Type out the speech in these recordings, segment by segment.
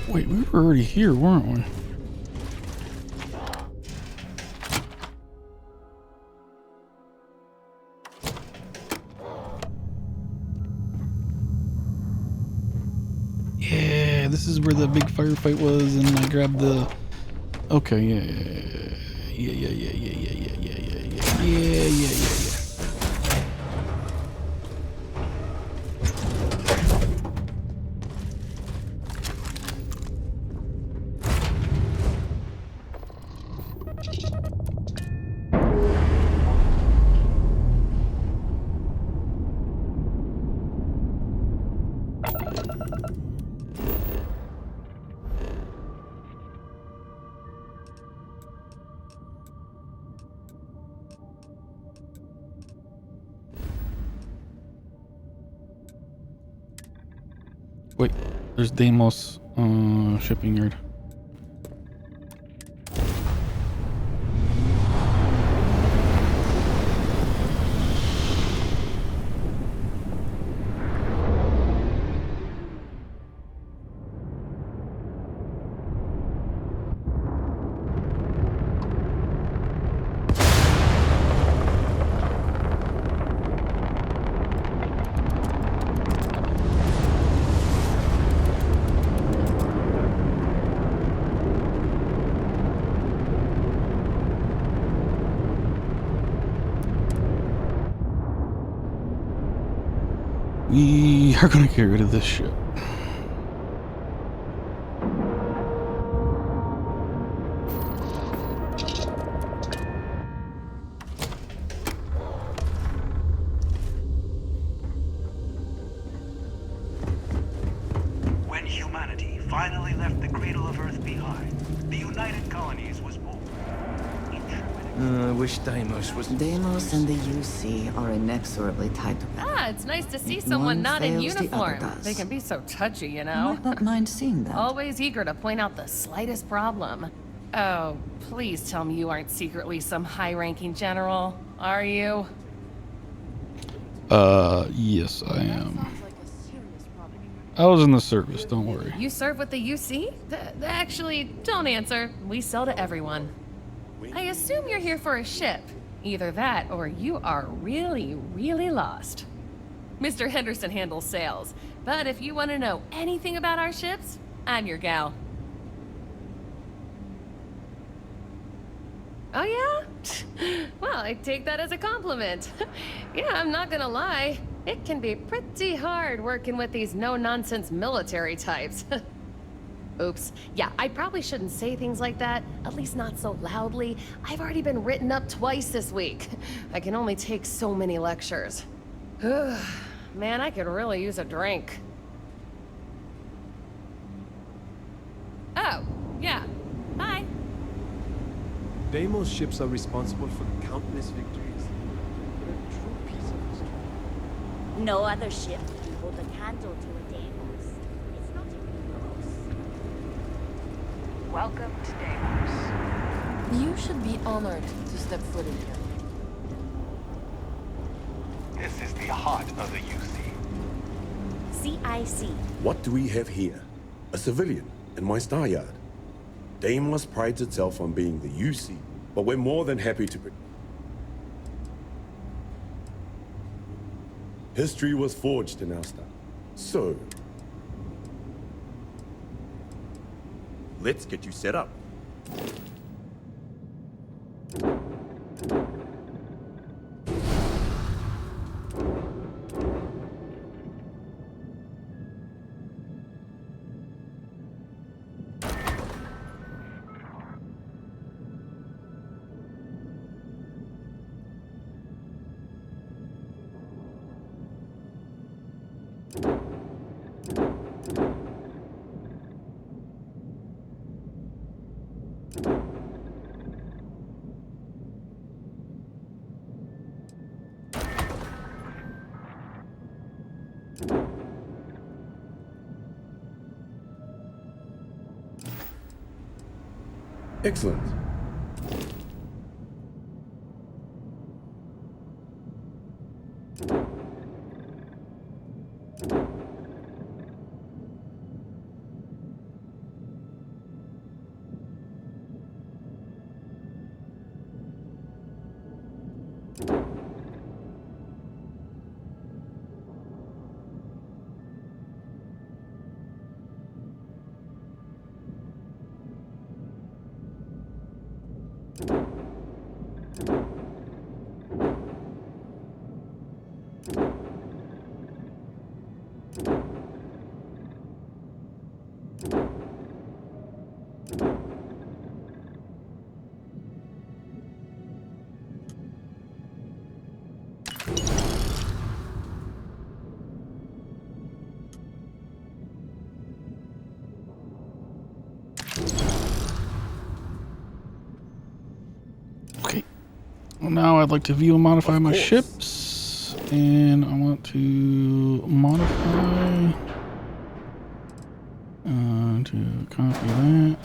Wait, we were already here, weren't we? Yeah, this is where the big firefight was, and I grabbed the... Okay, yeah. Wait, there's Deimos shipping yard. We are gonna get rid of this shit. When humanity finally left the cradle of Earth behind, the United Colonies was born. I wish Deimos was... Deimos and the UC are inexorably tied together. Ah, it's nice to see If someone one not in fails, the other uniform. does. They can be so touchy, you I know? might not mind seeing that. Always eager to point out the slightest problem. Oh, please tell me you aren't secretly some high-ranking general, are you? Yes, I am. I was in the service, don't worry. You serve with the UC? Actually, don't answer. We sell to everyone. I assume you're here for a ship. Either that, or you are really, really lost. Mr. Henderson handles sales, but if you want to know anything about our ships, I'm your gal. Oh yeah? Well, I take that as a compliment. Yeah, I'm not gonna lie. It can be pretty hard working with these no-nonsense military types. Oops. Yeah, I probably shouldn't say things like that, at least not so loudly. I've already been written up twice this week. I can only take so many lectures. Man, I could really use a drink. Oh, yeah. Bye. Deimos ships are responsible for countless victories. They're a true piece of history. No other ship can hold a candle to a Deimos. It's not even close. Welcome to Deimos. You should be honored to step foot in here. This is the heart of the UC. CIC. What do we have here? A civilian in my star yard. Deimos prides itself on being the UC, but we're more than happy to... History was forged in our star. So... let's get you set up. Excellent. Okay. Well, now I'd like to view and modify my course. ships, and I want to modify to copy that.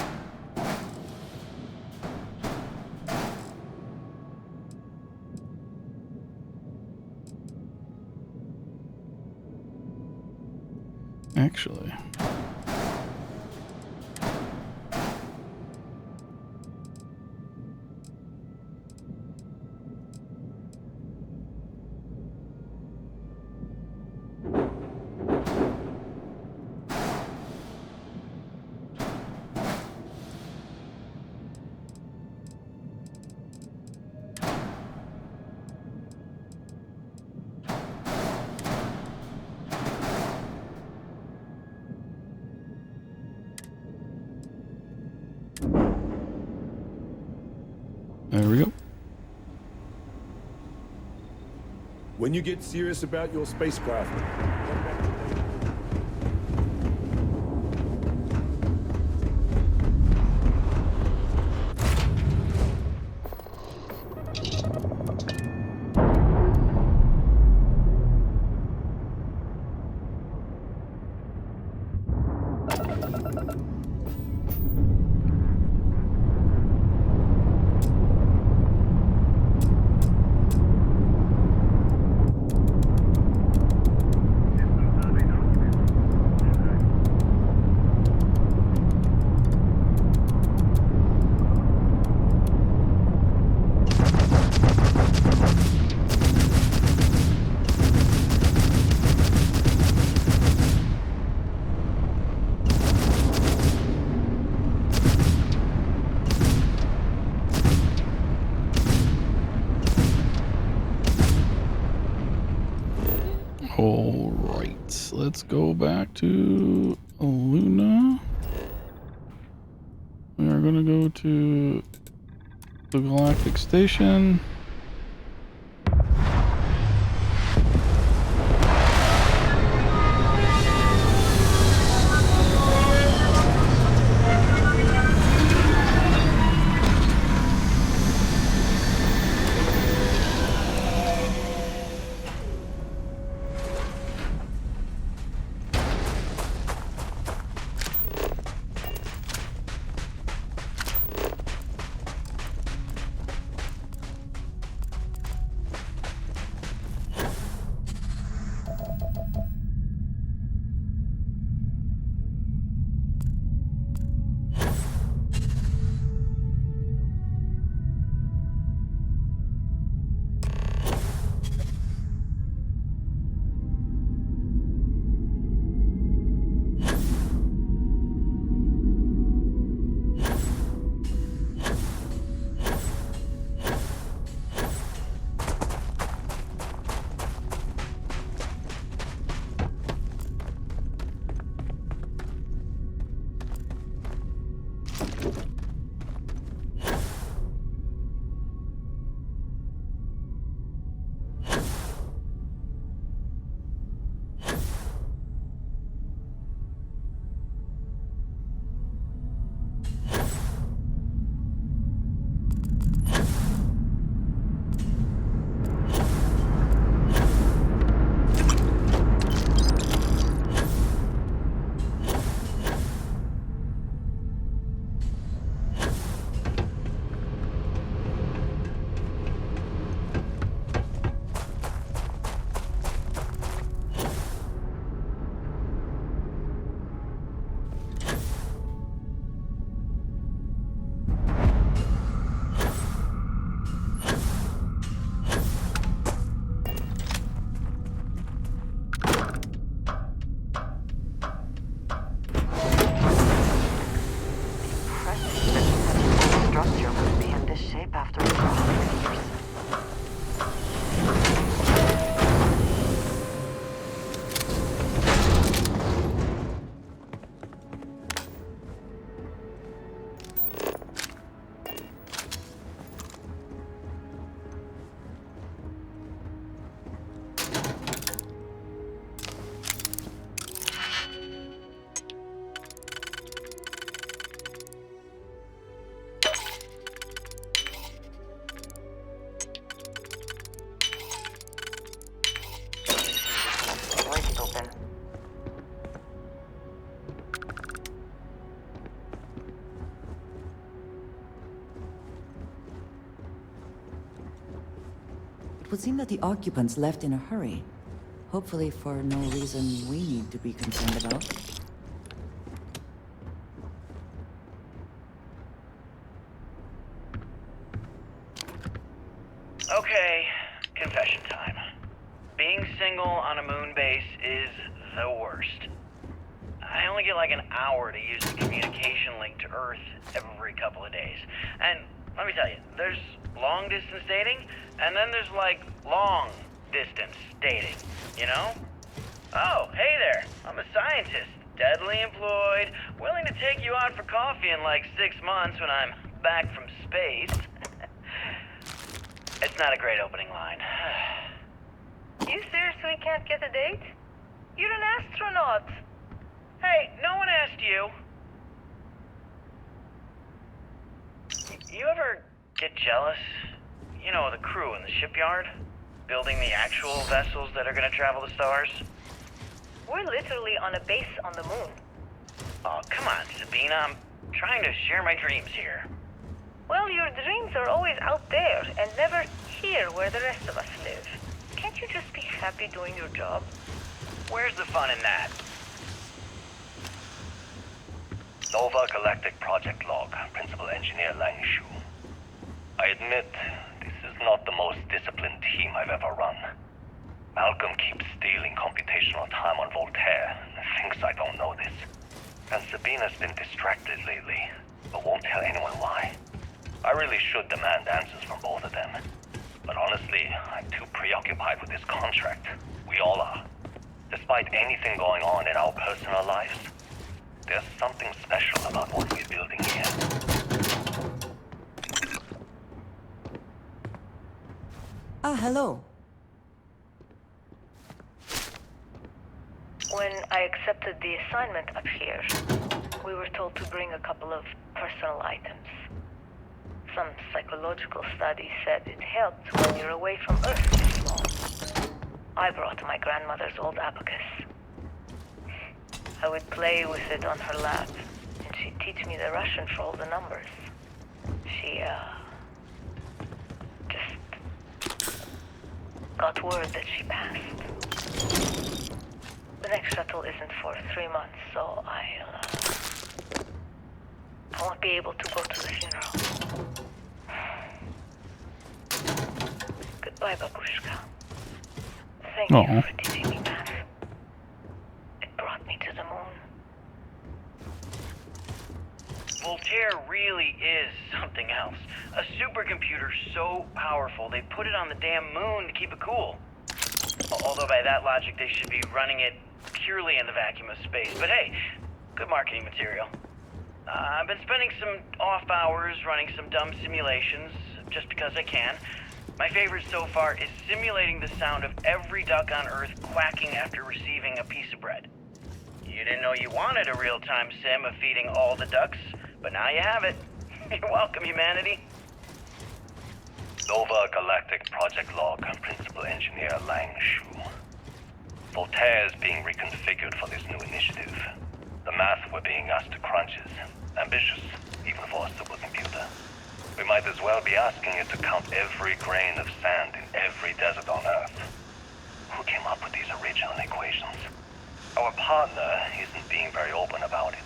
Actually, there we go. When you get serious about your spacecraft, come back to me. All right, let's go back to Luna. We are going to go to the Galactic Station. It would seem that the occupants left in a hurry. Hopefully for no reason we need to be concerned about. Okay, confession time. Being single on a moon base is the worst. I only get like an hour to use the communication link to Earth every couple of days. And let me tell you, there's long distance dating, and then there's like long distance dating, you know? Oh, hey there, I'm a scientist, deadly employed, willing to take you out for coffee in like 6 months when I'm back from space. It's not a great opening line. You seriously can't get a date? You're an astronaut. Hey, no one asked you. You ever get jealous? You know, the crew in the shipyard? Building the actual vessels that are gonna travel the stars? We're literally on a base on the moon. Oh, come on, Sabina. I'm trying to share my dreams here. Well, your dreams are always out there and never here where the rest of us live. Can't you just be happy doing your job? Where's the fun in that? Nova Galactic Project Log, Principal Engineer Lang Shu. I admit, this is not the most disciplined team I've ever run. Malcolm keeps stealing computational time on Voltaire and thinks I don't know this. And Sabina's been distracted lately, but won't tell anyone why. I really should demand answers from both of them. But honestly, I'm too preoccupied with this contract. We all are. Despite anything going on in our personal lives, there's something special about what we're building here. Ah, hello. When I accepted the assignment up here, we were told to bring a couple of personal items. Some psychological study said it helped when you're away from Earth this long. I brought my grandmother's old abacus. I would play with it on her lap, and she'd teach me the Russian for all the numbers. She, just got word that she passed. The next shuttle isn't for 3 months, so I won't be able to go to the funeral. Goodbye, Babushka. Thank you for teaching me math. It brought me to the moon. Voltaire really is something else. A supercomputer so powerful they put it on the damn moon to keep it cool. Although by that logic they should be running it purely in the vacuum of space. But hey, good marketing material. I've been spending some off hours running some dumb simulations just because I can. My favorite so far is simulating the sound of every duck on Earth quacking after receiving a piece of bread. You didn't know you wanted a real-time sim of feeding all the ducks, but now you have it. You're welcome, humanity. Nova Galactic Project Log, Principal Engineer Lang Shu. Voltaire is being reconfigured for this new initiative. The math we're being asked to crunch is ambitious, even for a supercomputer. We might as well be asking it to count every grain of sand in every desert on Earth. Who came up with these original equations? Our partner isn't being very open about it.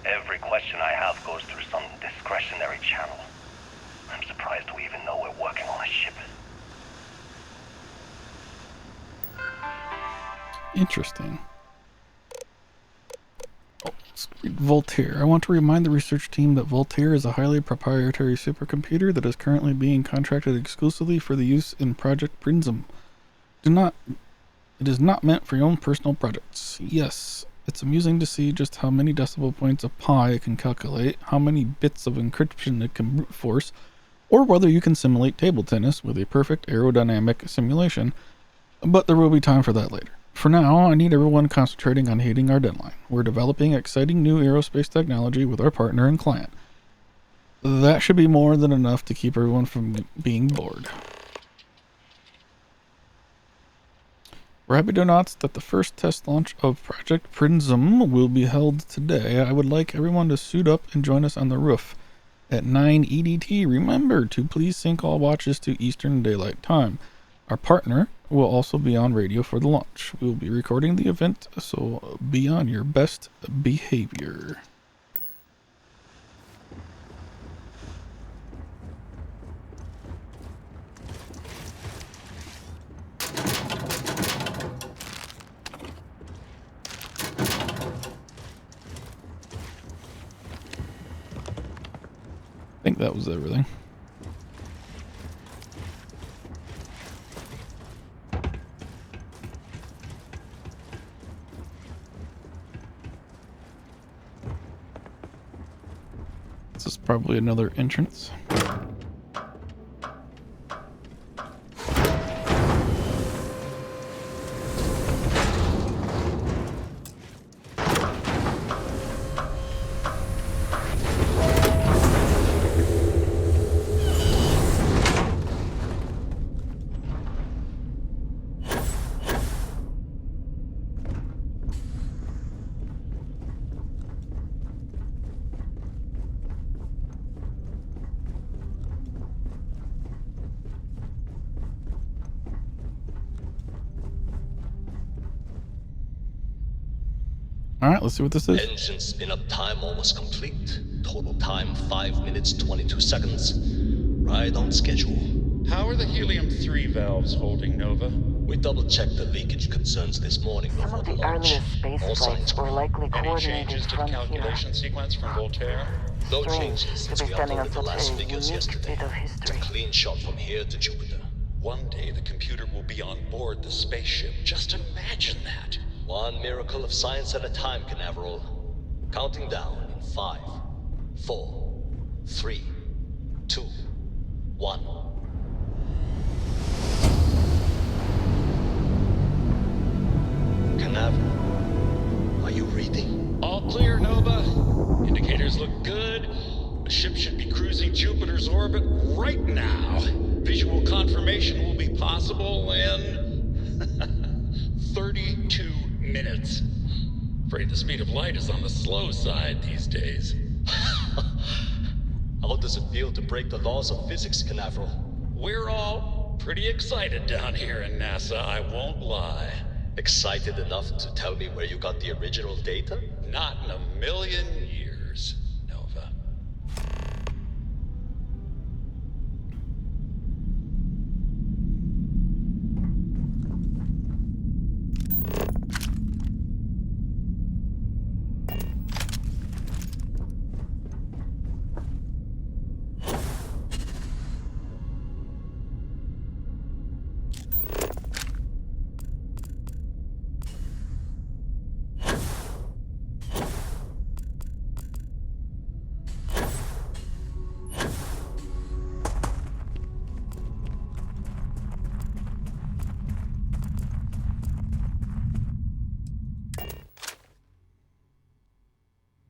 Every question I have goes through some discretionary channel. I'm surprised we even know we're working on a ship. Interesting. Voltaire. I want to remind the research team that Voltaire is a highly proprietary supercomputer that is currently being contracted exclusively for the use in Project Prism. It is not meant for your own personal projects. Yes, it's amusing to see just how many decimal points of pi it can calculate, how many bits of encryption it can brute force, or whether you can simulate table tennis with a perfect aerodynamic simulation, but there will be time for that later. For now, I need everyone concentrating on hitting our deadline. We're developing exciting new aerospace technology with our partner and client. That should be more than enough to keep everyone from being bored. We're happy to announce that the first test launch of Project Prism will be held today. I would like everyone to suit up and join us on the roof at 9 EDT. Remember to please sync all watches to Eastern Daylight Time. Our partner will also be on radio for the launch. We will be recording the event, so be on your best behavior. I think that was everything. This is probably another entrance. Alright, let's see what this is. Engine spin-up time almost complete. Total time 5 minutes 22 seconds. Right on schedule. How are the helium-3 valves holding, Nova? We double-checked the leakage concerns this morning Some before of the the launch. earliest space All flights signs were likely Any coordinated changes to the from here. calculation sequence from Voltaire? No Strange changes to since be we standing on uploaded the such last a figures unique yesterday. bit of It's a history. clean shot from here to Jupiter. One day the computer will be on board the spaceship. Just imagine that. One miracle of science at a time, Canaveral. Counting down in 5, 4, 3, 2, 1. Canaveral, are you reading? All clear, Nova. Indicators look good. The ship should be cruising Jupiter's orbit right now. Visual confirmation will be possible in 32 minutes. Afraid the speed of light is on the slow side these days. How does it feel to break the laws of physics, Canaveral? We're all pretty excited down here in NASA, I won't lie. Excited enough to tell me where you got the original data? Not in a million years, Nova.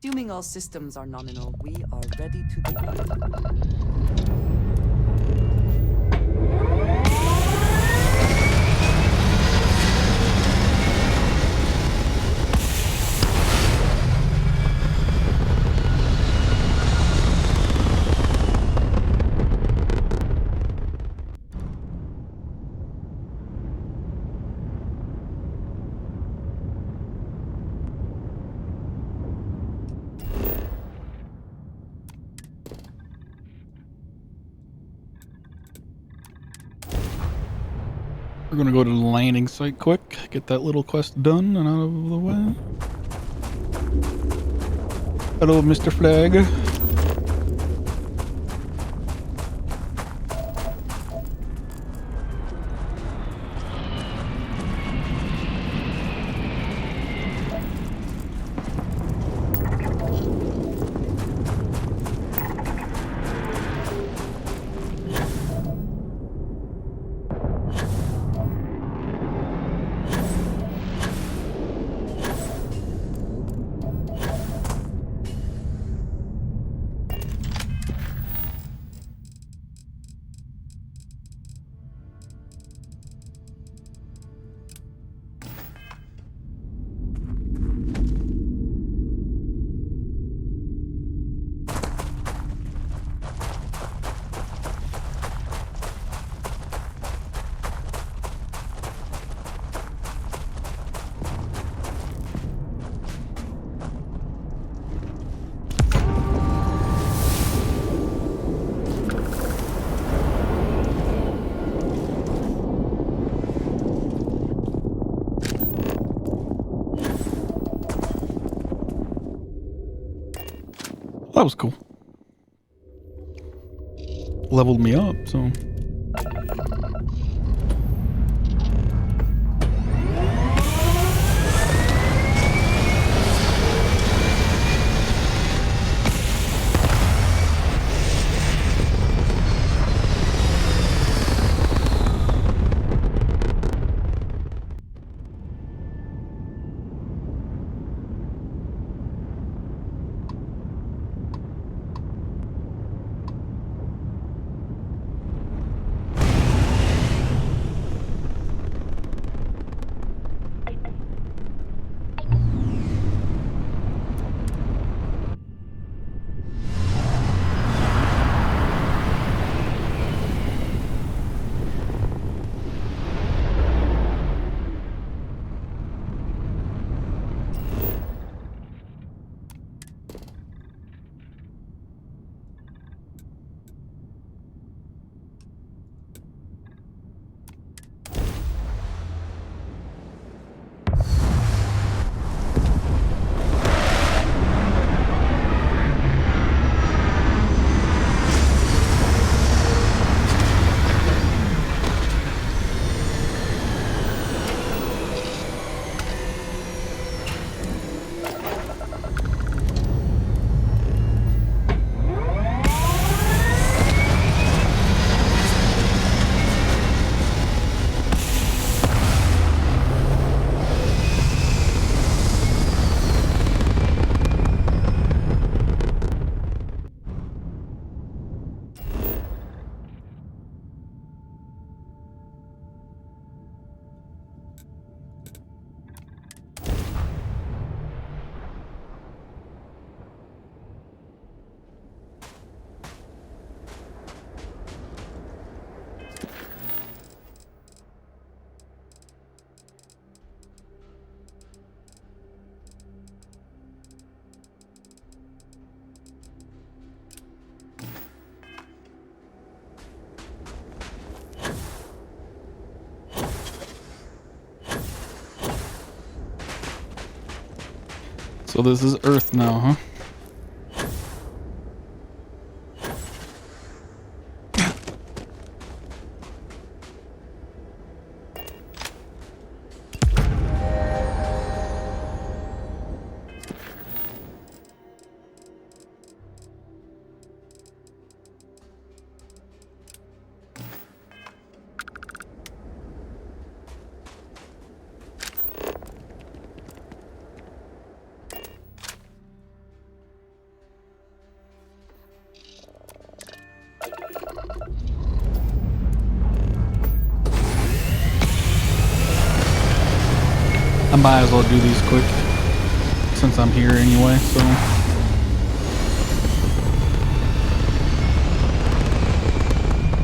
Assuming all systems are nominal, we are ready to depart. We're gonna go to the landing site quick, get that little quest done and out of the way. Hello, Mr. Flag. That was cool. Leveled me up, so. So this is Earth now, huh? I might as well do these quick since I'm here anyway, so.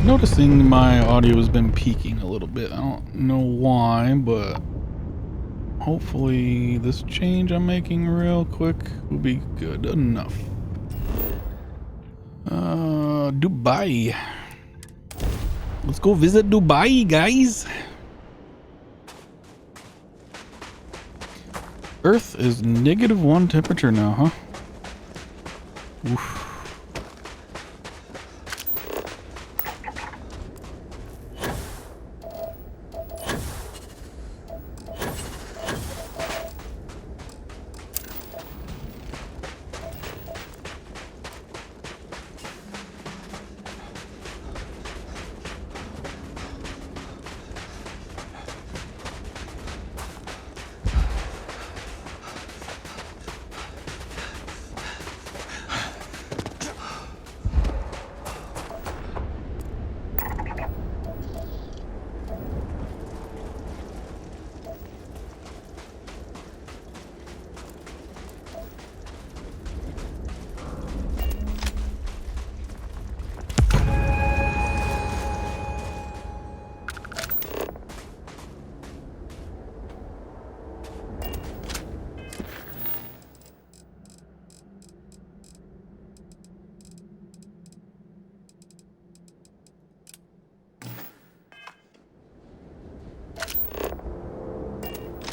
Noticing my audio has been peaking a little bit. I don't know why, but hopefully this change I'm making real quick will be good enough. Dubai. Let's go visit Dubai, guys. Earth is -1 temperature now, huh? Oof.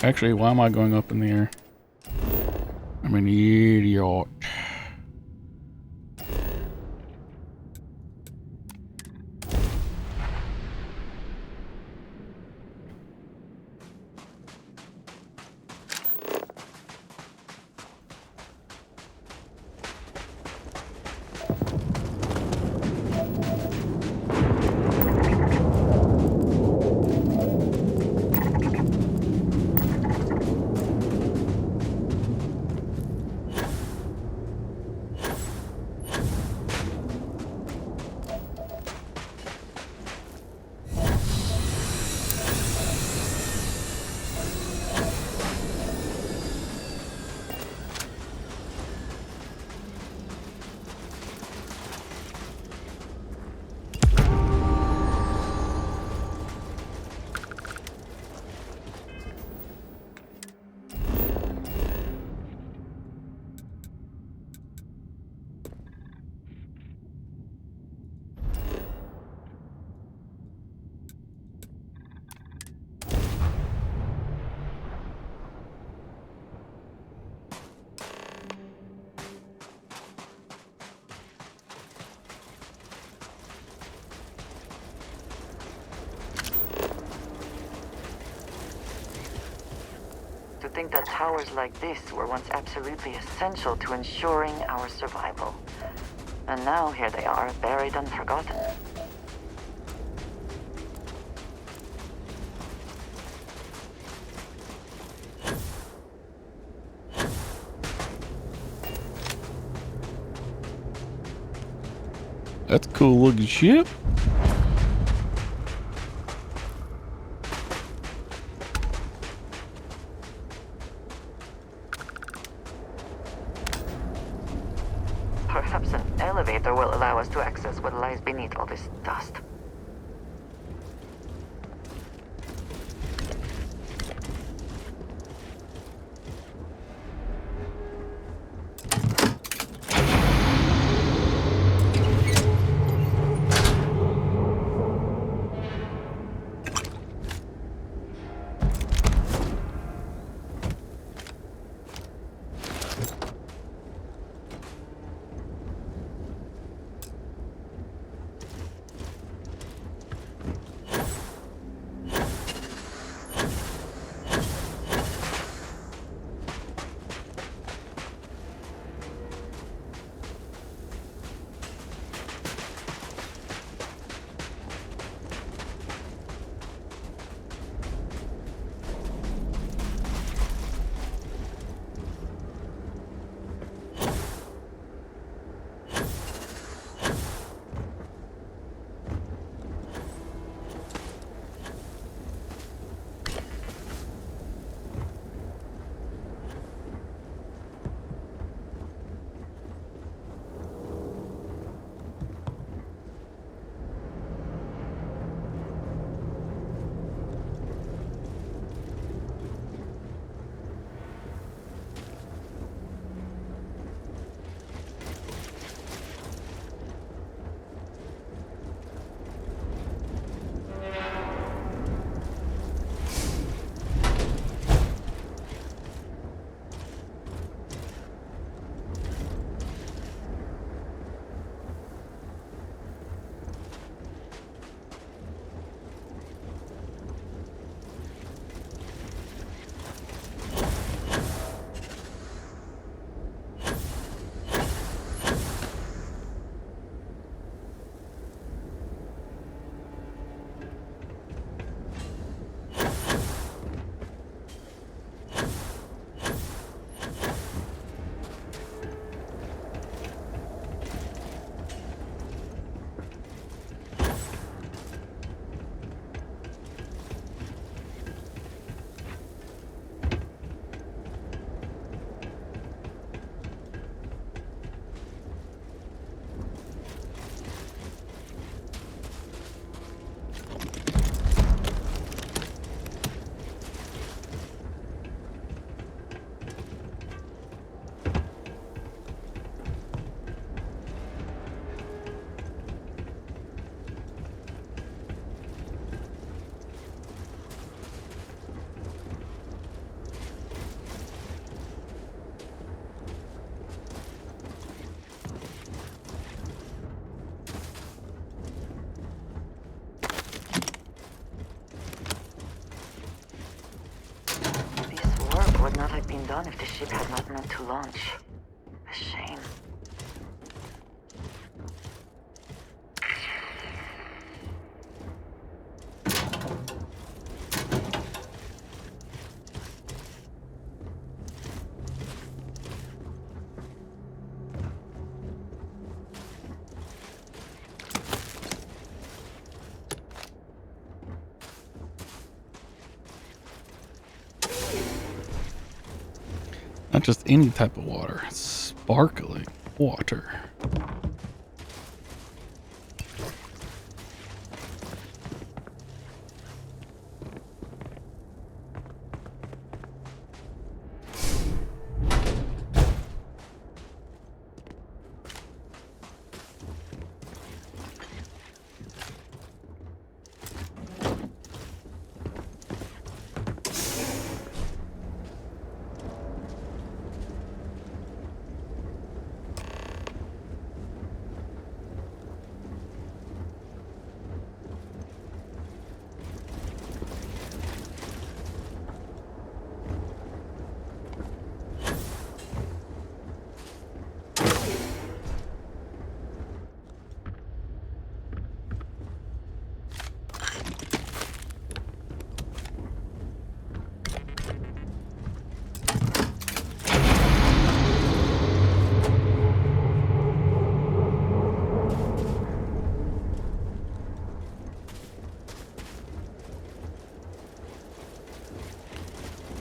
Actually, why am I going up in the air? I'm an idiot. think that towers like this were once absolutely essential to ensuring our survival. And now here they are, buried and forgotten. That's a cool looking ship. Perhaps an elevator will allow us to access what lies beneath all this dust. Would not have been done if the ship had not meant to launch. A shame. Not just any type of water, sparkling water.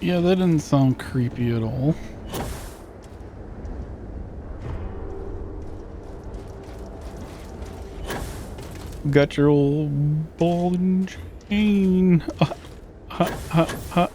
Yeah, that didn't sound creepy at all. Got your old ball and chain. Ha, ha, ha.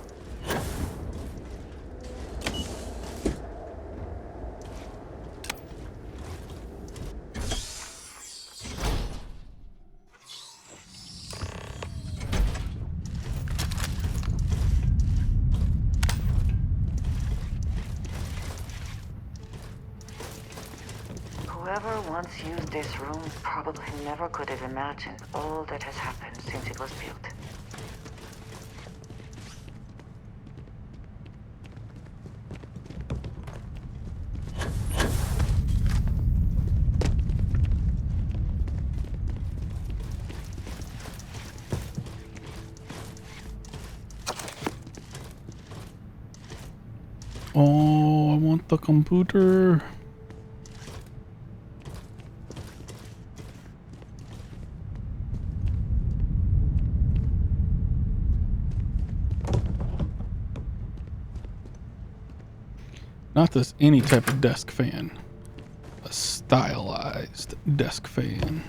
Whoever once used this room probably never could have imagined all that has happened since it was built. Oh, I want the computer. Not this any type of desk fan. A stylized desk fan.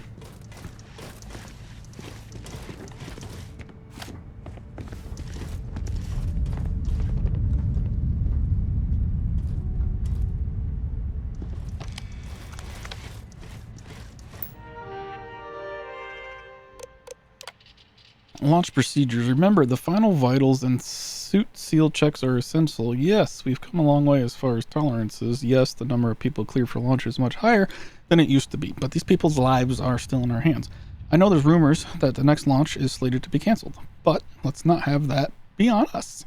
Launch procedures. Remember, the final vitals and suit seal checks are essential. Yes, we've come a long way as far as tolerances. Yes, the number of people cleared for launch is much higher than it used to be, but these people's lives are still in our hands. I know there's rumors that the next launch is slated to be canceled, but let's not have that be on us.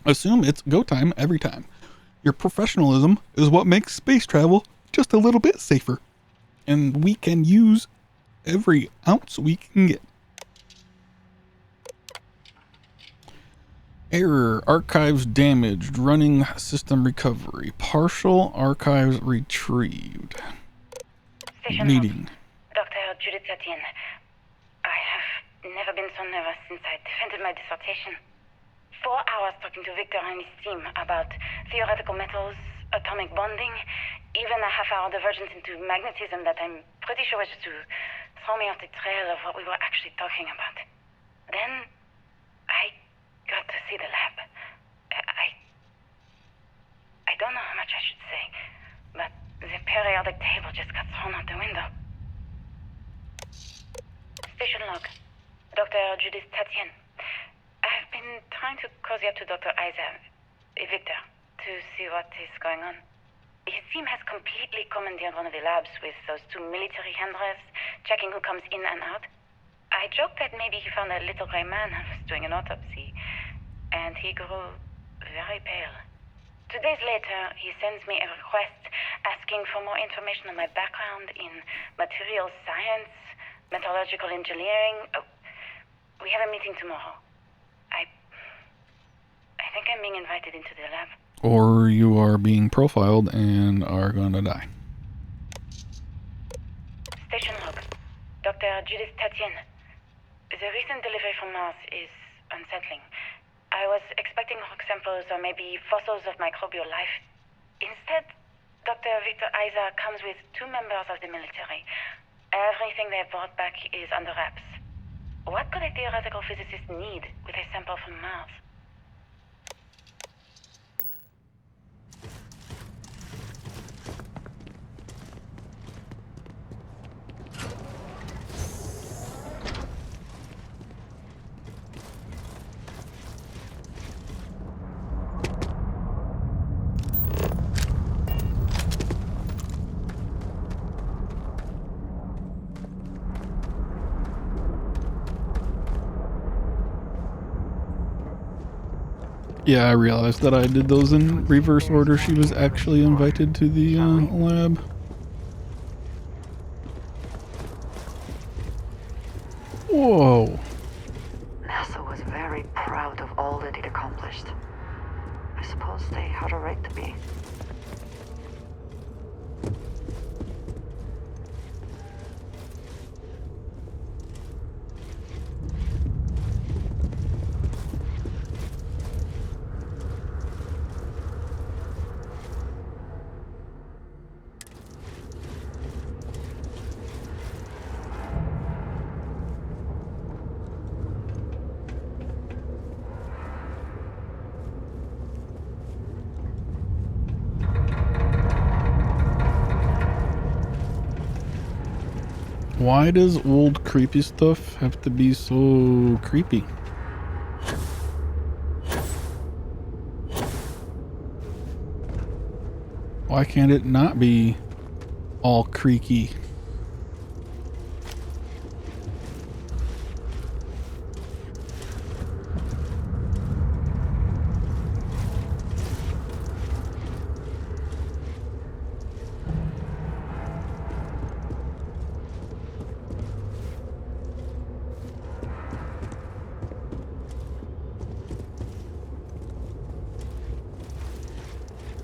Assume it's go time every time. Your professionalism is what makes space travel just a little bit safer, and we can use every ounce we can get. Error. Archives damaged. Running system recovery. Partial archives retrieved. Meeting. Dr. Judith Etienne. I have never been so nervous since I defended my dissertation. 4 hours talking to Victor and his team about theoretical metals, atomic bonding, even a half-hour divergence into magnetism that I'm pretty sure was just to throw me off the trail of what we were actually talking about. Then I got to see the lab. I don't know how much I should say, but the periodic table just got thrown out the window. Station log. Dr. Judith Etienne. I've been trying to cozy up to Dr. Victor, to see what is going on. His team has completely commandeered one of the labs with those 2 military handrails, checking who comes in and out. I joked that maybe he found a little gray man and was doing an autopsy, and he grew very pale. 2 days later, he sends me a request asking for more information on my background in materials science, metallurgical engineering. Oh, we have a meeting tomorrow. I think I'm being invited into the lab. Or you are being profiled and are gonna die. Station log. Dr. Judith Etienne. The recent delivery from Mars is unsettling. I was expecting rock samples or maybe fossils of microbial life. Instead, Dr. Victor Isa comes with 2 members of the military. Everything they brought back is under wraps. What could a theoretical physicist need with a sample from Mars? Yeah, I realized that I did those in reverse order. She was actually invited to the lab. Whoa. NASA was very proud of all that it accomplished. I suppose they had a right to be. Why does old creepy stuff have to be so creepy? Why can't it not be all creaky?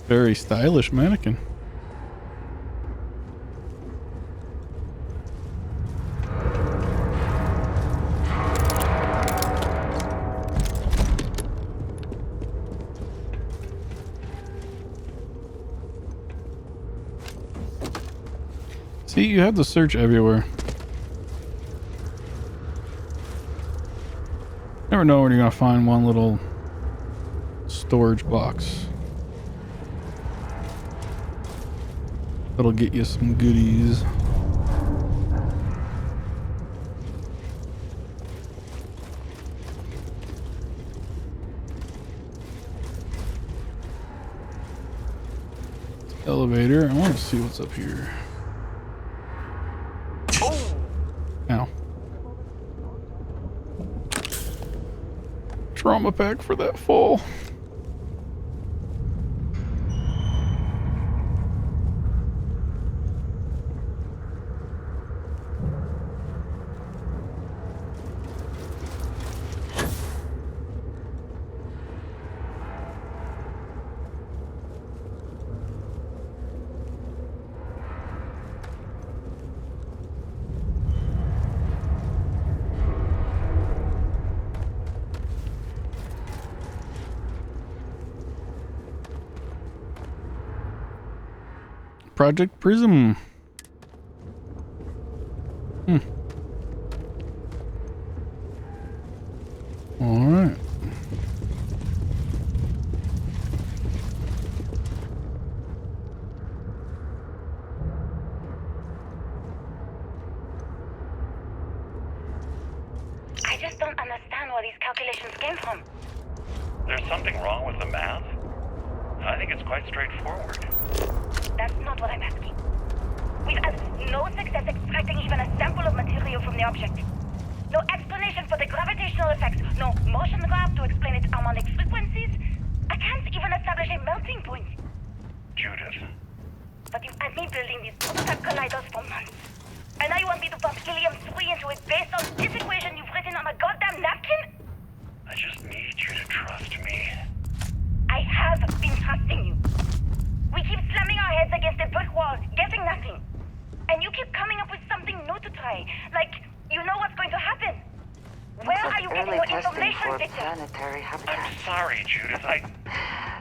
Very stylish mannequin. See, you have to search everywhere. Never know where you're gonna find one little storage box that'll get you some goodies. Elevator. I want to see what's up here. Ow. Trauma pack for that fall. Project Prism. All right. I just don't understand where these calculations came from. There's something wrong with the math? I think it's quite straightforward. That's not what I'm asking. We've had no success extracting even a sample of material from the object. No explanation for the gravitational effects. No motion graph to explain its harmonic frequencies. I can't even establish a melting point. Judith. But you've had me building these prototype colliders for months. And now you want me to pump helium-3 into it based on this equation you've written on a goddamn napkin? I just need you to trust me. I have been trusting you. We keep slamming our heads against a brick wall, getting nothing. And you keep coming up with something new to try. Like, you know what's going to happen. Where are you getting more information, Victor? Planetary habitat. I'm sorry, Judith.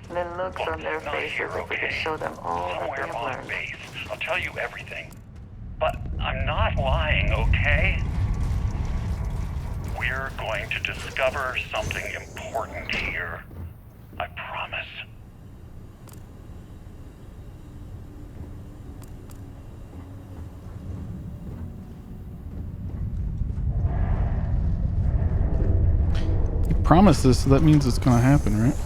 The looks on their faces here, if we could show them all that they Somewhere have on learned. base. I'll tell you everything. But I'm not lying, okay? We're going to discover something important here. I promise. You promised this, so that means it's gonna happen, right?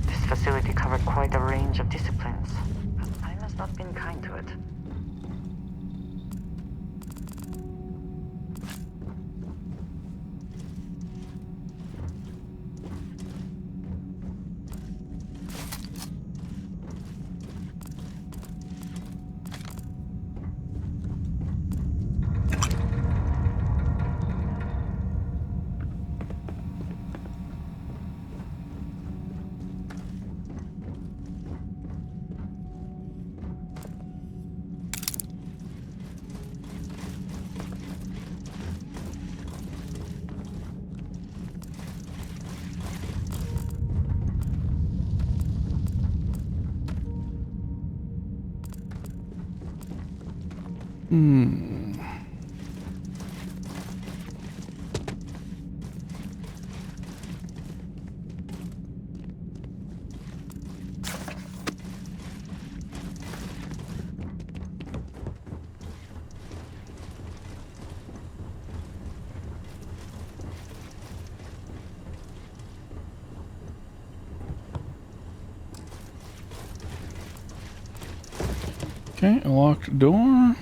This facility covered quite a range of disciplines, but I must not have been kind to it. Okay, a locked door.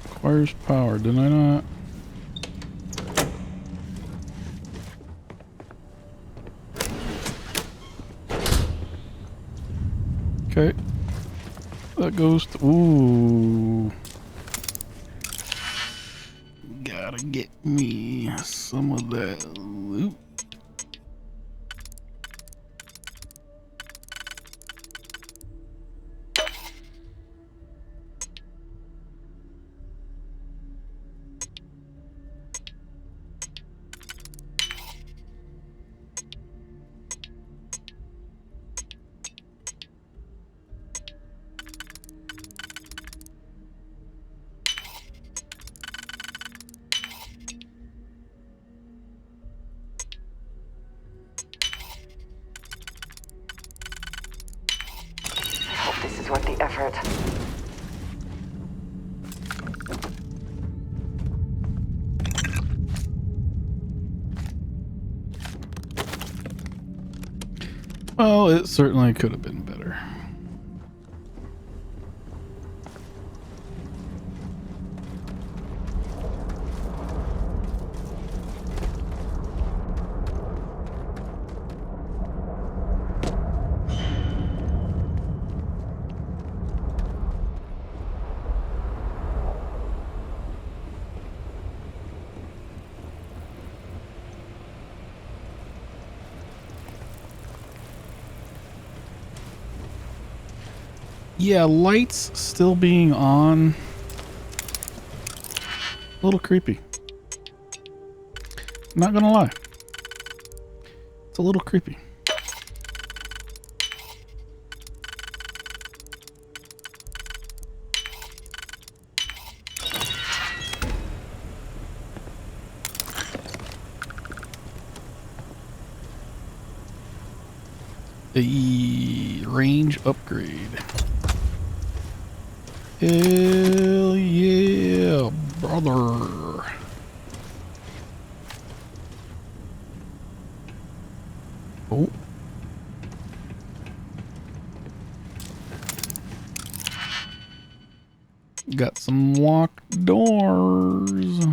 Requires power, did I not? Okay. That goes to, ooh. Gotta get me some of that loot. This is worth the effort. Well, it certainly could have been better. Yeah, lights still being on. A little creepy. Not gonna lie. It's a little creepy. A range upgrade. Hell yeah, brother. Oh. Got some locked doors.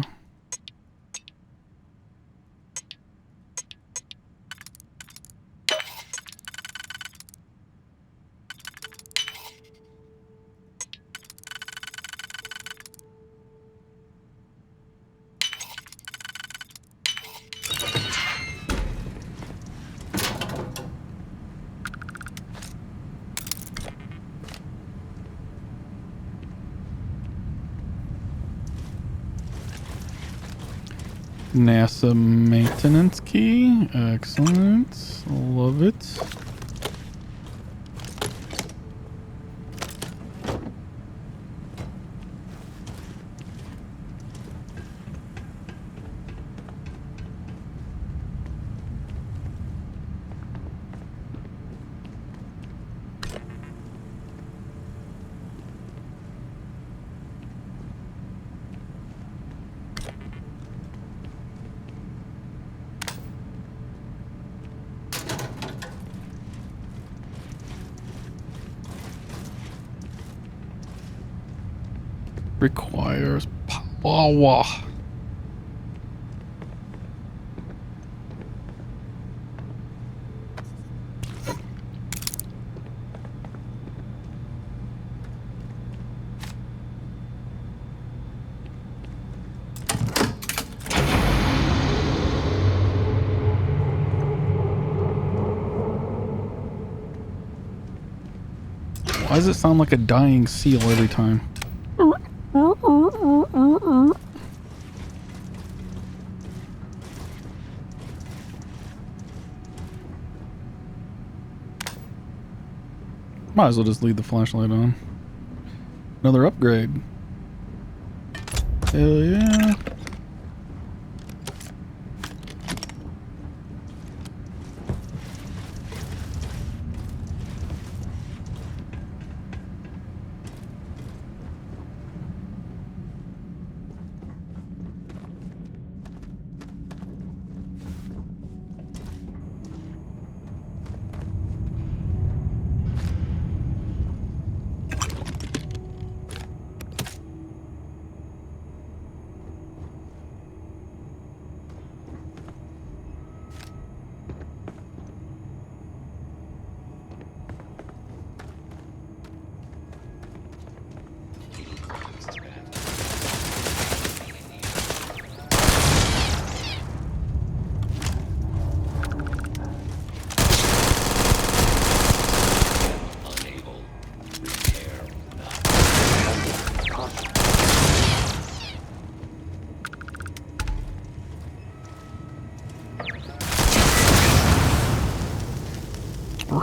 NASA maintenance key. Excellent. Love it. Requires power. Why does it sound like a dying seal every time? Might as well just leave the flashlight on. Another upgrade. Hell yeah.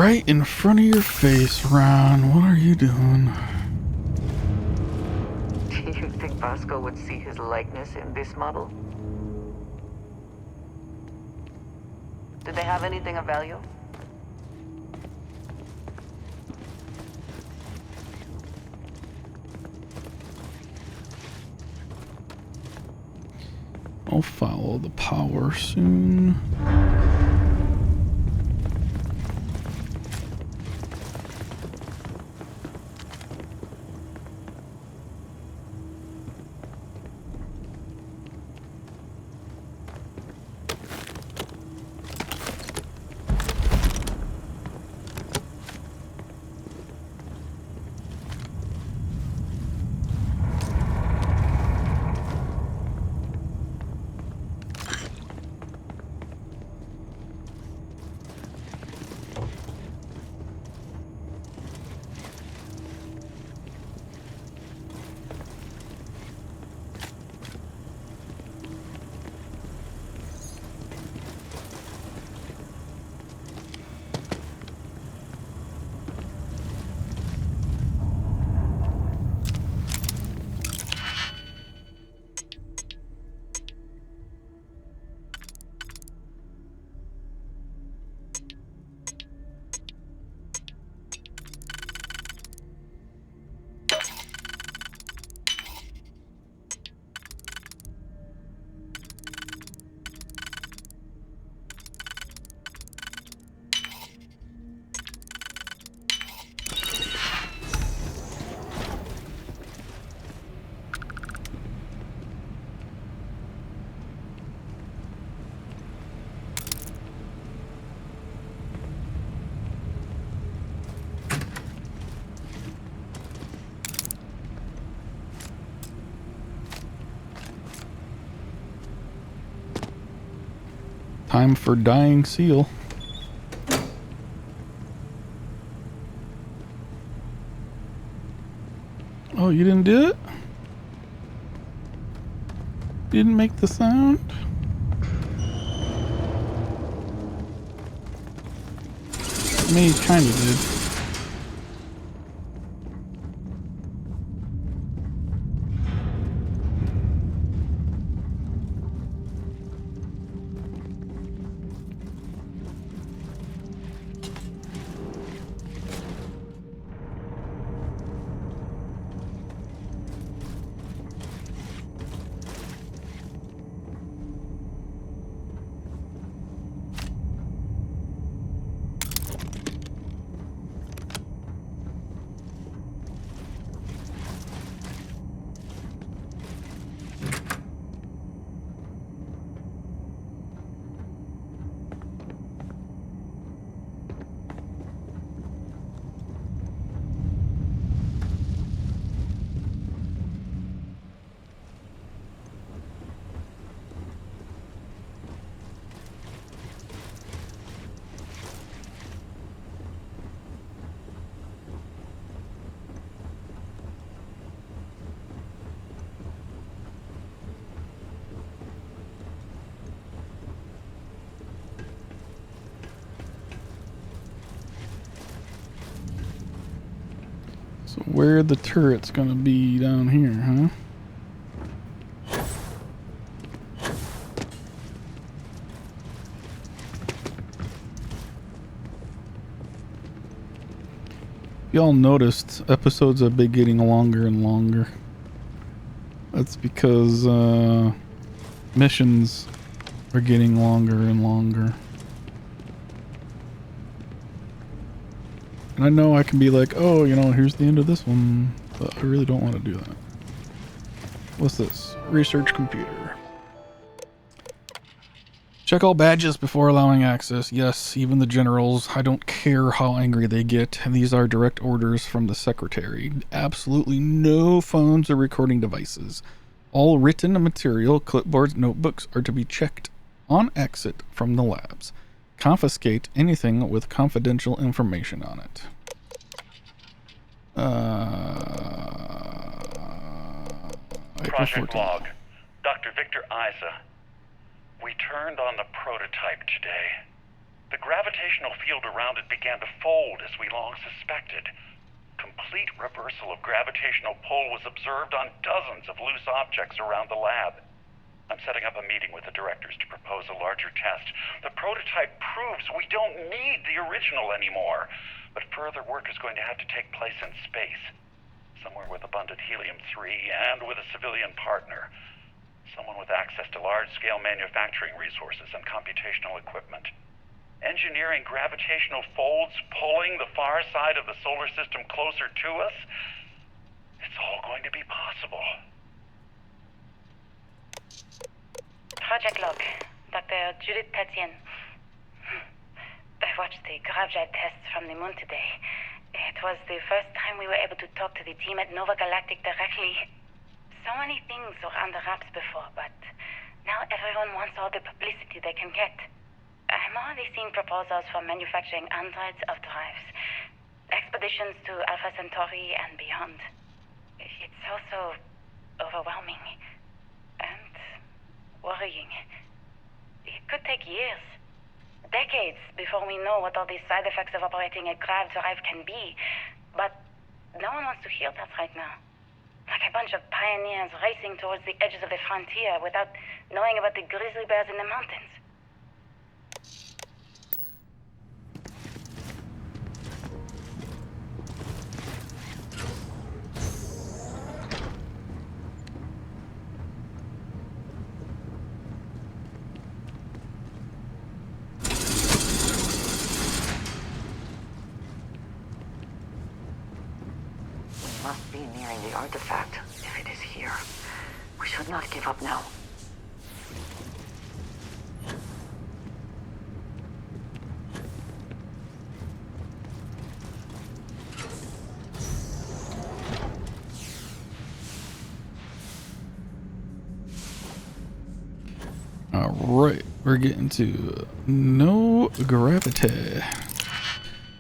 Right in front of your face, Ron. What are you doing? Do you think Vasco would see his likeness in this model? Did they have anything of value? I'll follow the power soon. Time for dying seal. Oh, you didn't do it? Didn't make the sound? I mean, he kind of did. So where the turret's gonna be down here, huh? Y'all noticed episodes have been getting longer and longer. That's because missions are getting longer and longer. And I know I can be like, oh, you know, here's the end of this one, but I really don't want to do that. What's this? Research computer. Check all badges before allowing access. Yes, even the generals. I don't care how angry they get. These are direct orders from the secretary. Absolutely no phones or recording devices. All written material, clipboards, notebooks are to be checked on exit from the labs. Confiscate anything with confidential information on it. Project log. Dr. Victor Isa. We turned on the prototype today. The gravitational field around it began to fold as we long suspected. Complete reversal of gravitational pull was observed on dozens of loose objects around the lab. I'm setting up a meeting with the directors to propose a larger test. The prototype proves we don't need the original anymore, but further work is going to have to take place in space, somewhere with abundant helium-3 and with a civilian partner. Someone with access to large-scale manufacturing resources and computational equipment. Engineering gravitational folds pulling the far side of the solar system closer to us, it's all going to be possible. Project log, Dr. Judith Tatien. I watched the GravJet tests from the moon today. It was the first time we were able to talk to the team at Nova Galactic directly. So many things were under wraps before, but now everyone wants all the publicity they can get. I'm already seeing proposals for manufacturing hundreds of drives, expeditions to Alpha Centauri and beyond. It's also overwhelming and worrying. It could take years, decades, before we know what all the side effects of operating a grav drive can be, but no one wants to hear that right now. Like a bunch of pioneers racing towards the edges of the frontier without knowing about the grizzly bears in the mountains. Must be nearing the artifact, if it is here. We should not give up now. Alright, we're getting to no gravity.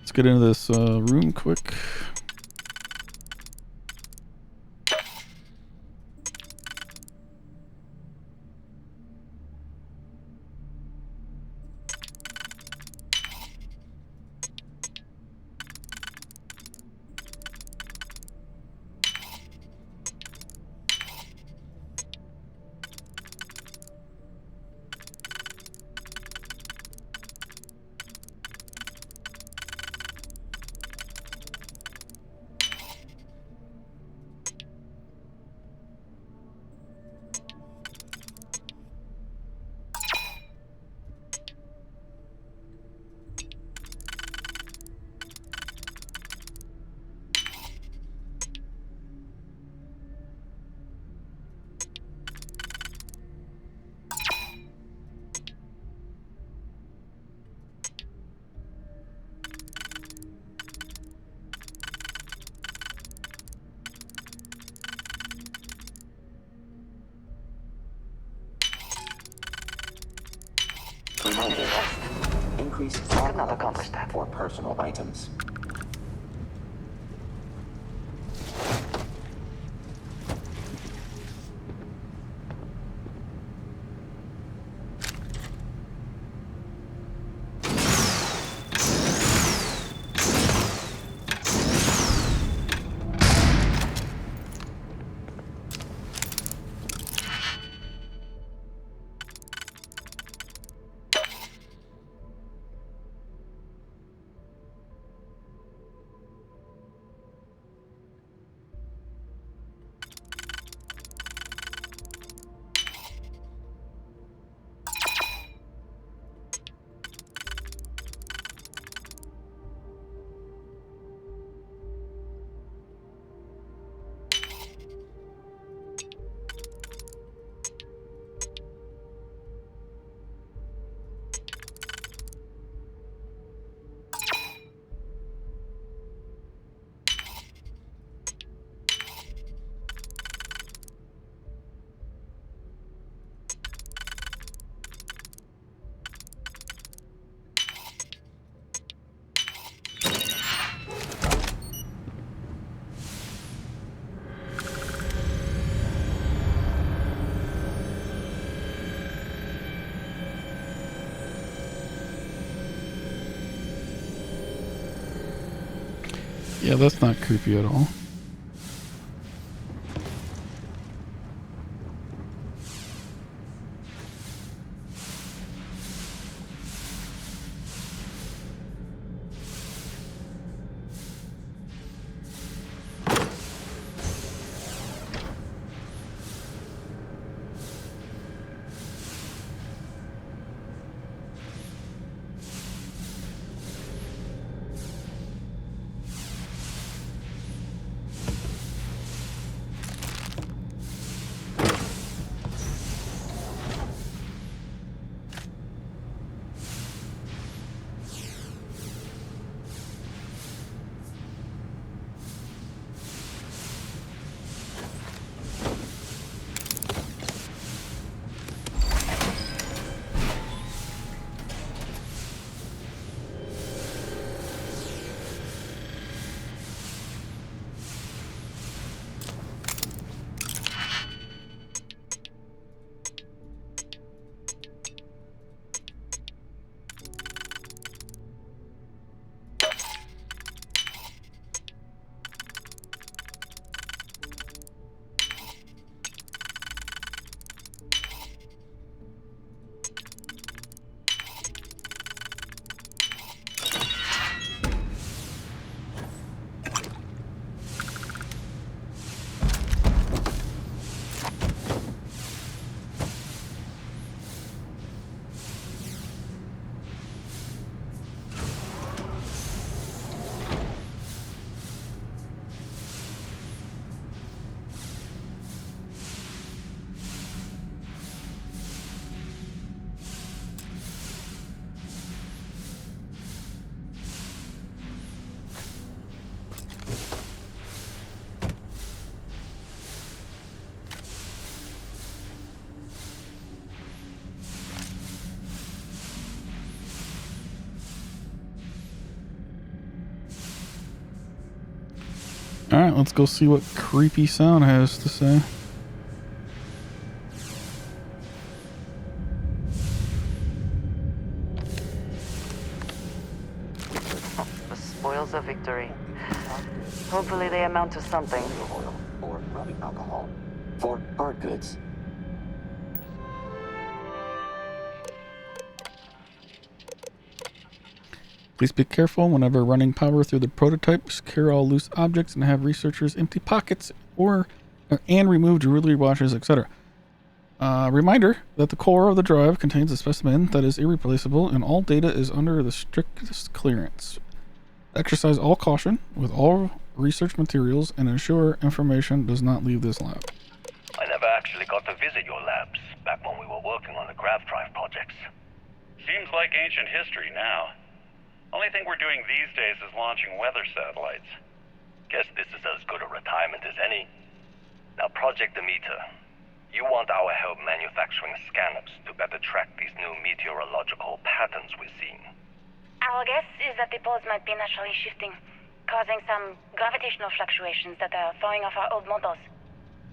Let's get into this room quick. Reminder, increase stock levels for personal items. Yeah, that's not creepy at all. Alright, let's go see what creepy sound has to say. The spoils of victory. Hopefully they amount to something. Or rubbing alcohol. For hard goods. Please be careful whenever running power through the prototype. Secure all loose objects and have researchers empty pockets and remove jewelry watches, etc. Reminder that the core of the drive contains a specimen that is irreplaceable and all data is under the strictest clearance. Exercise all caution with all research materials and ensure information does not leave this lab. I never actually got to visit your labs back when we were working on the grav drive projects. Seems like ancient history now. Only thing we're doing these days is launching weather satellites. Guess this is as good a retirement as any. Now, Project Demeter, you want our help manufacturing scanners to better track these new meteorological patterns we're seeing. Our guess is that the poles might be naturally shifting, causing some gravitational fluctuations that are throwing off our old models.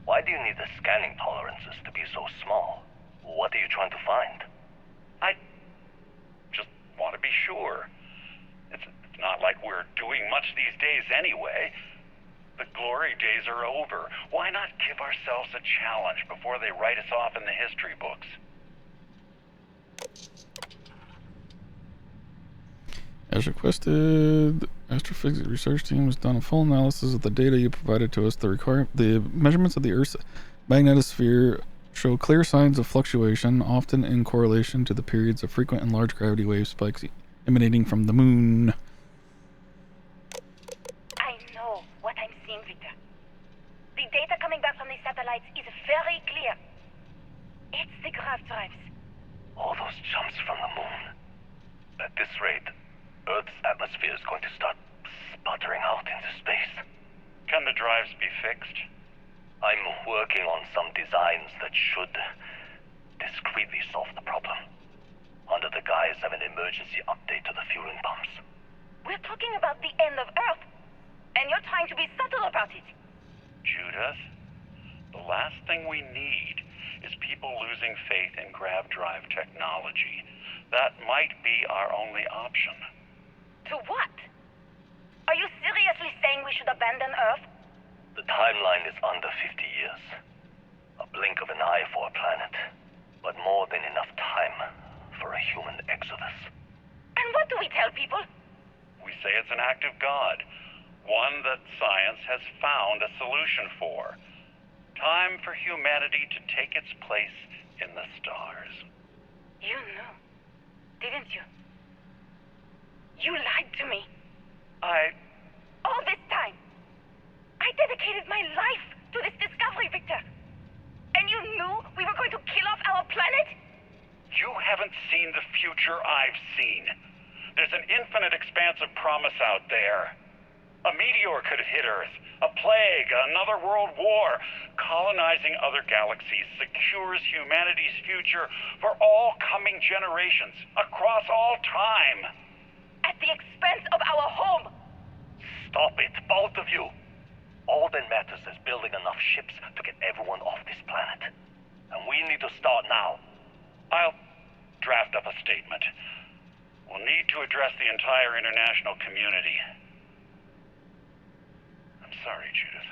Why do you need the scanning tolerances to be so small? What are you trying to find? I just want to be sure. It's not like we're doing much these days anyway. The glory days are over. Why not give ourselves a challenge before they write us off in the history books? As requested, the astrophysics research team has done a full analysis of the data you provided to us. The measurements of the Earth's magnetosphere show clear signs of fluctuation, often in correlation to the periods of frequent and large gravity wave spikes emanating from the moon. I know what I'm seeing, Victor. The data coming back from these satellites is very clear. It's the grav drives. All those jumps from the moon. At this rate, Earth's atmosphere is going to start sputtering out into space. Can the drives be fixed? I'm working on some designs that should discreetly solve the problem, under the guise of an emergency update to the fueling pumps. We're talking about the end of Earth, and you're trying to be subtle about it. Judith, the last thing we need is people losing faith in grav drive technology. That might be our only option. To what? Are you seriously saying saying we should abandon Earth? The timeline is under 50 years. A blink of an eye for a planet, but more than enough time for a human exodus. And what do we tell people? We say it's an act of God, one that science has found a solution for. Time for humanity to take its place in the stars. You knew, didn't you? You lied to me. All this time, I dedicated my life to this discovery, Victor. And you knew we were going to kill off our planet? You haven't seen the future I've seen. There's an infinite expanse of promise out there. A meteor could hit Earth, a plague, another world war. Colonizing other galaxies secures humanity's future for all coming generations, across all time. At the expense of our home. Stop it, both of you. All that matters is building enough ships to get everyone off this planet. And we need to start now. I'll draft up a statement. We'll need to address the entire international community. I'm sorry, Judith.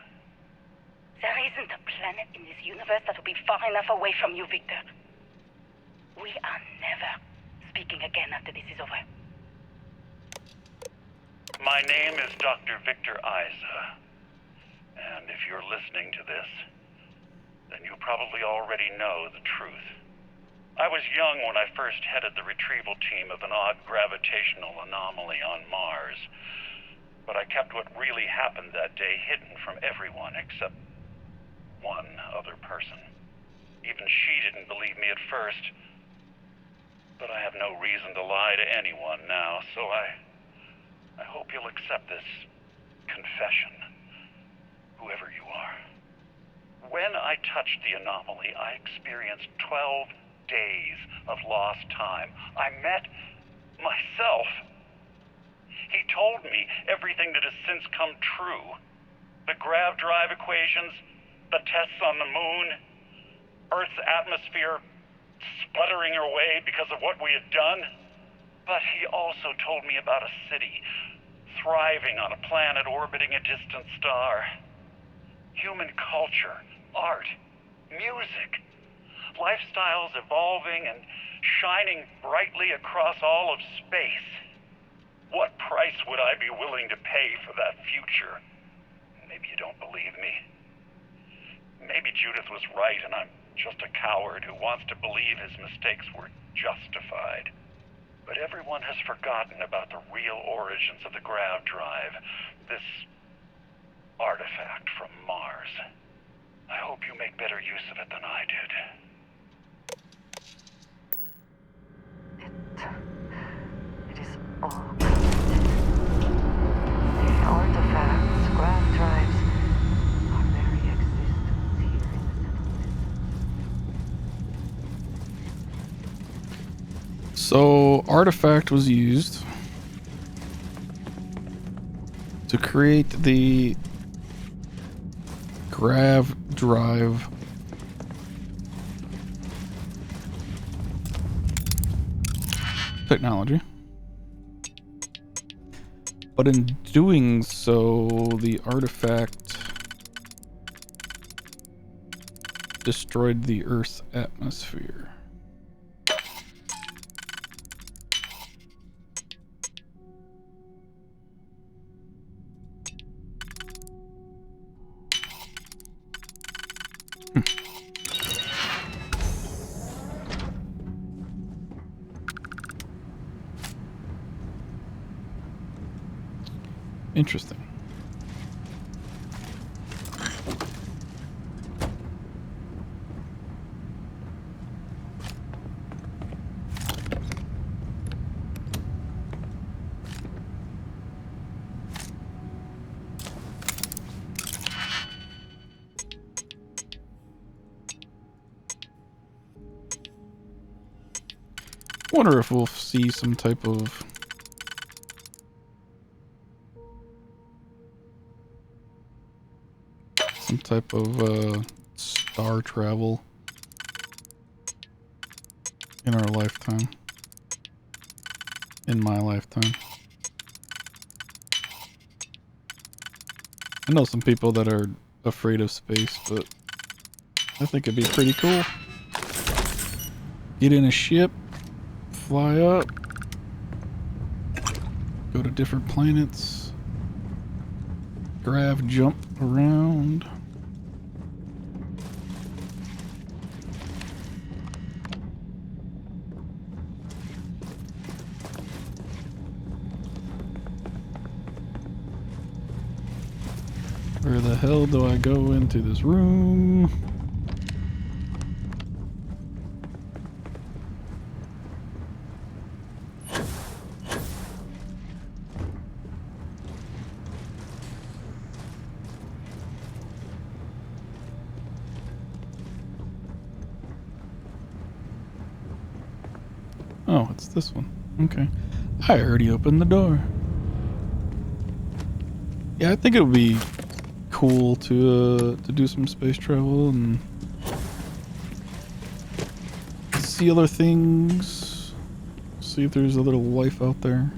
There isn't a planet in this universe that will be far enough away from you, Victor. We are never speaking again after this is over. My name is Dr. Victor Isa. And if you're listening to this, then you probably already know the truth. I was young when I first headed the retrieval team of an odd gravitational anomaly on Mars. But I kept what really happened that day hidden from everyone except one other person. Even she didn't believe me at first. But I have no reason to lie to anyone now, so I hope you'll accept this confession, whoever you are. When I touched the anomaly, I experienced 12 days of lost time. I met myself. He told me everything that has since come true. The grav drive equations, the tests on the moon, Earth's atmosphere sputtering away because of what we had done. But he also told me about a city thriving on a planet orbiting a distant star. Human culture, art, music, lifestyles evolving and shining brightly across all of space. What price would I be willing to pay for that future? Maybe you don't believe me. Maybe Judith was right and I'm just a coward who wants to believe his mistakes were justified. But everyone has forgotten about the real origins of the grav drive, this artifact from Mars. I hope you make better use of it than I did. It is all connected. The artifacts, grav drives, our very existence here in the settlement. So, Artifact was used to create the grav drive technology. But in doing so, the artifact destroyed the Earth's atmosphere. Interesting. Wonder if we'll see some type of star travel in our lifetime. In my lifetime. I know some people that are afraid of space, but I think it'd be pretty cool. Get in a ship, fly up, go to different planets, jump around. Where the hell do I go into this room? Oh, it's this one. Okay. I already opened the door. Yeah, I think it would be cool to do some space travel and see other things. See if there's a little life out there.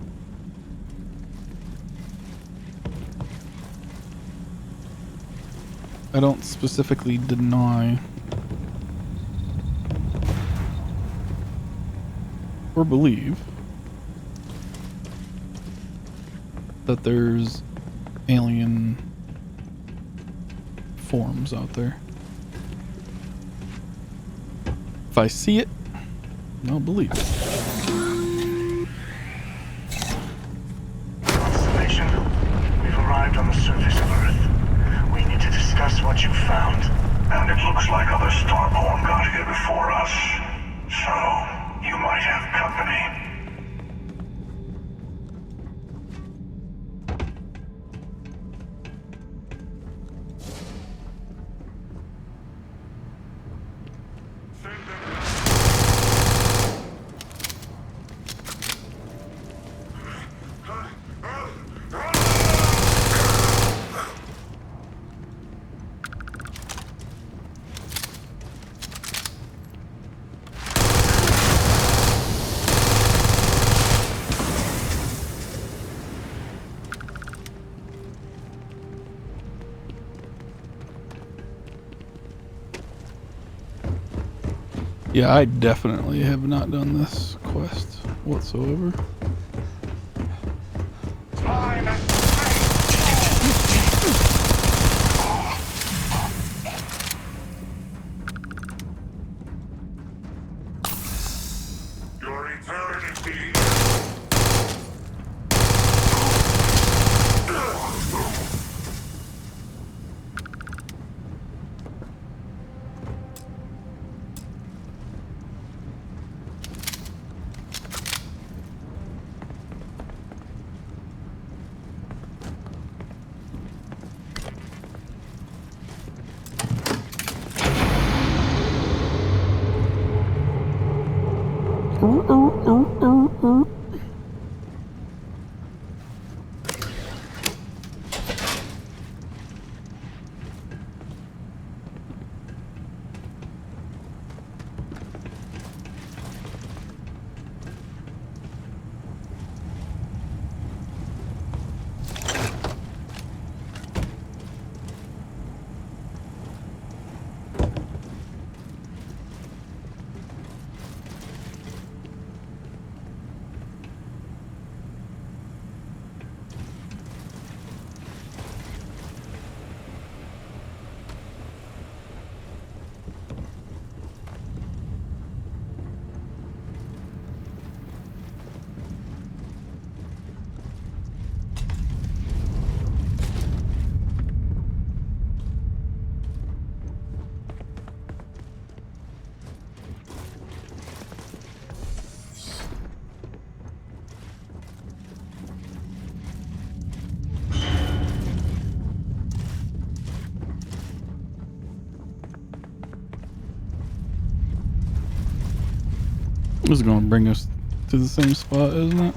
I don't specifically deny or believe that there's alien forms out there. If I see it, I'll believe it. Constellation, we've arrived on the surface of Earth. We need to discuss what you found. And it looks like other Starborn got here before us. So, you might have company. Yeah, I definitely have not done this quest whatsoever. Your eternity. This is going to bring us to the same spot, isn't it?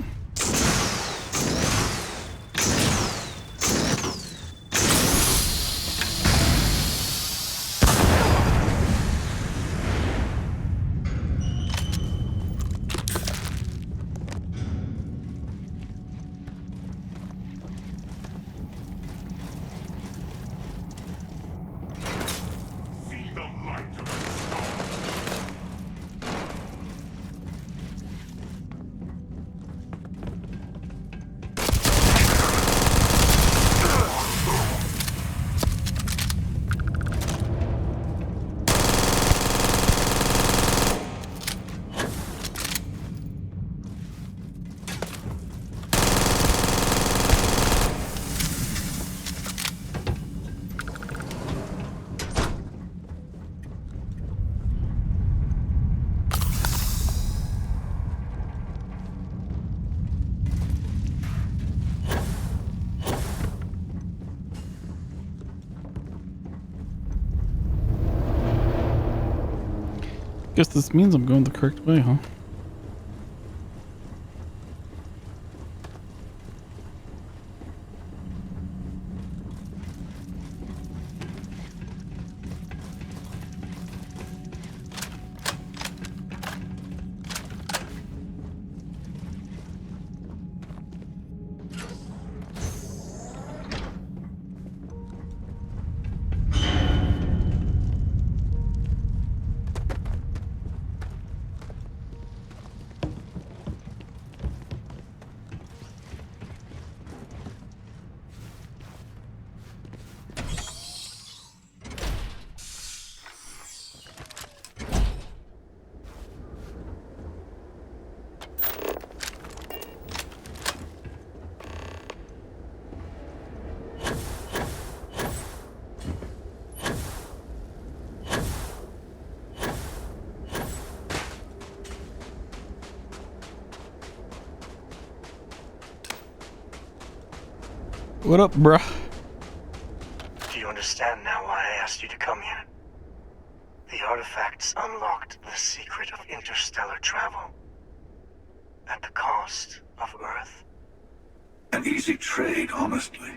Guess this means I'm going the correct way, huh? What up, bruh? Do you understand now why I asked you to come here? The artifacts unlocked the secret of interstellar travel. At the cost of Earth. An easy trade, honestly.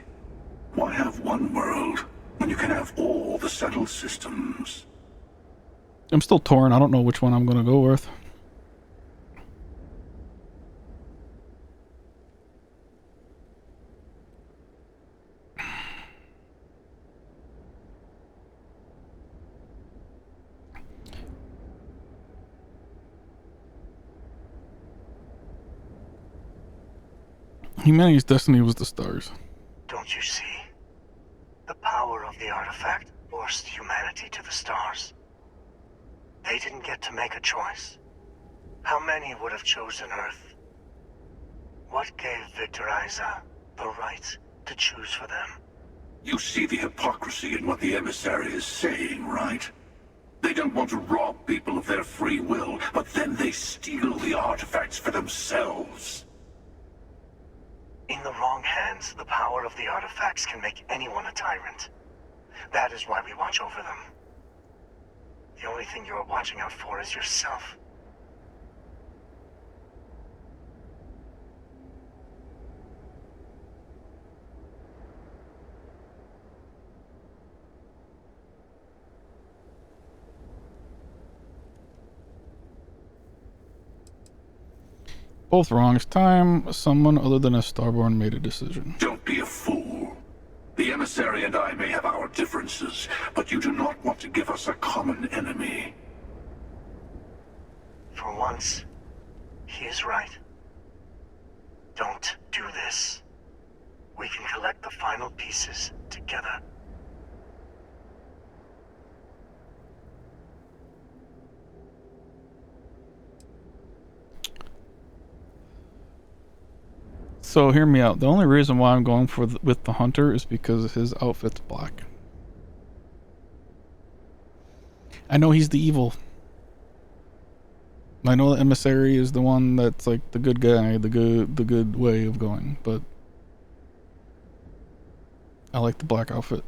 Why have one world when you can have all the settled systems? I'm still torn. I don't know which one I'm gonna go with. Humanity's destiny was the stars. Don't you see? The power of the artifact forced humanity to the stars. They didn't get to make a choice. How many would have chosen Earth? What gave Victor Isa the right to choose for them? You see the hypocrisy in what the emissary is saying, right? They don't want to rob people of their free will, but then they steal the artifacts for themselves. In the wrong hands, the power of the artifacts can make anyone a tyrant. That is why we watch over them. The only thing you're watching out for is yourself. Both wrong. It's time someone other than a Starborn made a decision. Don't be a fool. The emissary and I may have our differences, but you do not want to give us a common enemy. For once, he is right. Don't do this. We can collect the final pieces together. So hear me out. The only reason why I'm going for with the hunter is because his outfit's black. I know he's the evil. I know the emissary is the one that's like the good guy, the good way of going, but I like the black outfit.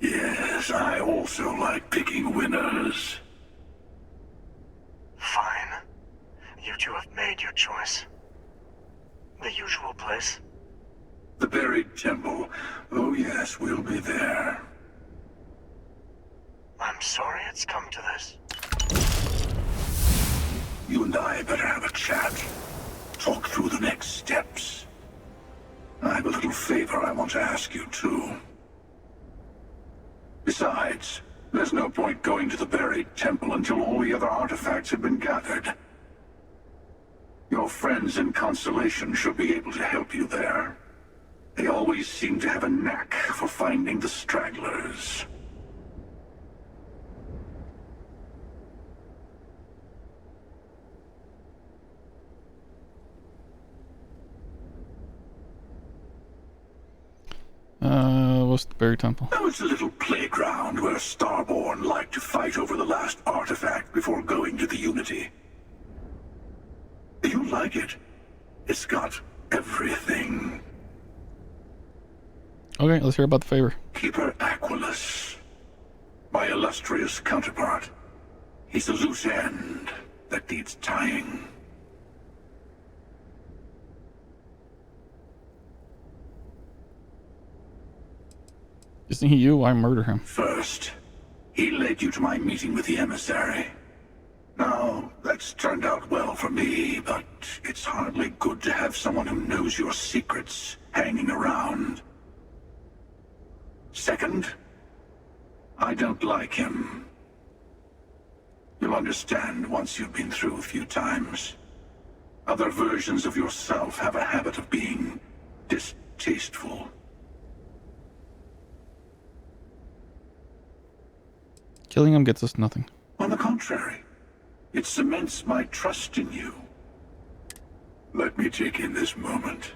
Yes, I also like picking winners. Fine. You two have made your choice. The usual place. The buried temple. Oh yes, we'll be there. I'm sorry it's come to this. You and I better have a chat. Talk through the next steps. I have a little favor I want to ask you too. Besides, there's no point going to the buried temple until all the other artifacts have been gathered. Your friends in Constellation should be able to help you there. They always seem to have a knack for finding the stragglers. What's the buried temple? That was a little playground where Starborn liked to fight over the last artifact before going to the Unity. You like it? It's got everything. Okay, let's hear about the favor. Keeper Aquilus, my illustrious counterpart. He's a loose end that needs tying. Isn't he you? Why murder him? First, he led you to my meeting with the emissary. Now, that's turned out well for me, but it's hardly good to have someone who knows your secrets hanging around. Second, I don't like him. You'll understand once you've been through a few times. Other versions of yourself have a habit of being distasteful. Killing him gets us nothing. On the contrary, it cements my trust in you. Let me take in this moment.